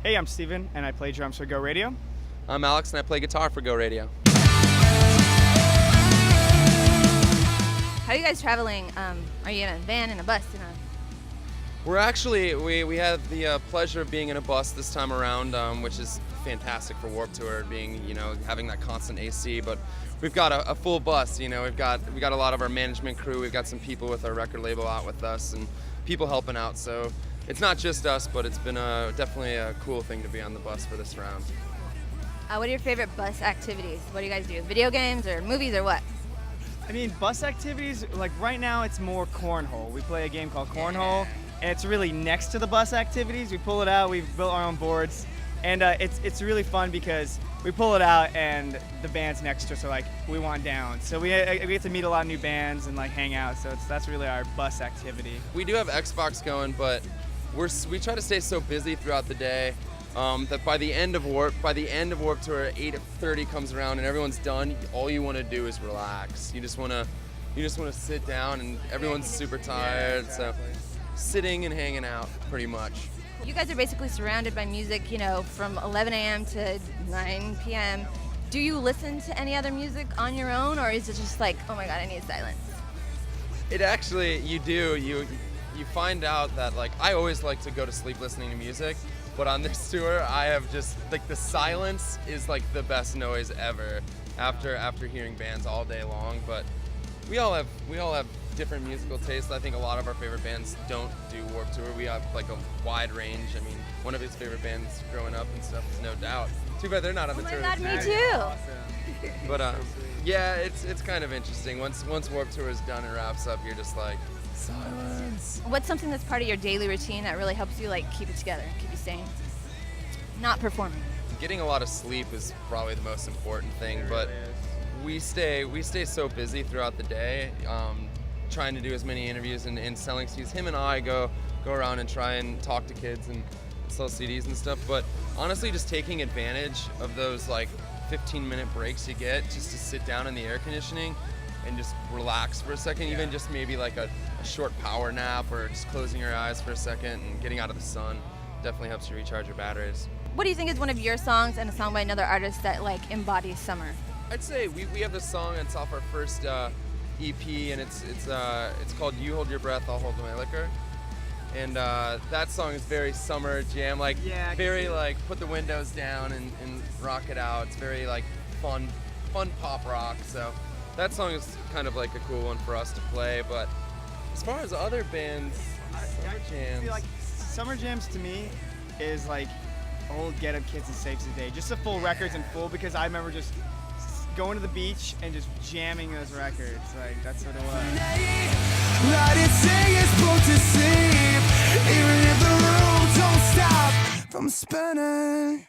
Hey, I'm Steven, and I play drums for Go Radio. I'm Alex, and I play guitar for Go Radio. How are you guys traveling? Are you in a van, in a bus? We're actually, we had the pleasure of being in a bus this time around, which is fantastic for Warped Tour, being, having that constant AC, but we've got a full bus, we got a lot of our management crew, we've got some people with our record label out with us, and people helping out, so it's not just us, but it's been definitely a cool thing to be on the bus for this round. What are your favorite bus activities? What do you guys do? Video games or movies or what? I mean, bus activities, like right now it's more cornhole. We play a game called cornhole, and it's really next to the bus activities. We pull it out, we've built our own boards, and it's really fun because we pull it out and the band's next to us are like, we want down. So we get to meet a lot of new bands and like hang out, so that's really our bus activity. We do have Xbox going, but we try to stay so busy throughout the day that by the end of Warp Tour, 8:30 comes around and everyone's done. All you want to do is relax. You just want to sit down, and everyone's super tired. Yeah, exactly. So sitting and hanging out, pretty much. You guys are basically surrounded by music, from 11 a.m. to 9 p.m. Do you listen to any other music on your own, or is it just like, oh my God, I need silence? It actually, you do. You find out that, like, I always like to go to sleep listening to music, but on this tour, I have just, like, the silence is, like, the best noise ever after hearing bands all day long. But we all have different musical tastes. I think a lot of our favorite bands don't do Warped Tour. We have, like, a wide range. I mean, one of his favorite bands growing up and stuff is No Doubt. Too bad they're not on the tour. Oh my God, me this too. year. But, yeah, it's kind of interesting. Once Warped Tour is done and wraps up, you're just like, silence. What's something that's part of your daily routine that really helps you keep it together, keep you sane? Not performing. Getting a lot of sleep is probably the most important thing, but we stay so busy throughout the day, trying to do as many interviews and selling CDs. Him and I go around and try and talk to kids and sell CDs and stuff, but honestly just taking advantage of those 15-minute breaks you get just to sit down in the air conditioning and just relax for a second, even just maybe like a short power nap or just closing your eyes for a second and getting out of the sun definitely helps you recharge your batteries. What do you think is one of your songs and a song by another artist that embodies summer? I'd say we have this song, it's off our first EP, and it's called You Hold Your Breath, I'll Hold My Liquor. And that song is very summer jam, very put the windows down and rock it out. It's very fun pop rock, so that song is kind of like a cool one for us to play. But as far as other bands, summer jams. Summer jams to me is like old Get Up Kids and Saves the Day. Just the full records in full, because I remember just going to the beach and just jamming those records. That's what it was. Even if the room don't stop from spinning.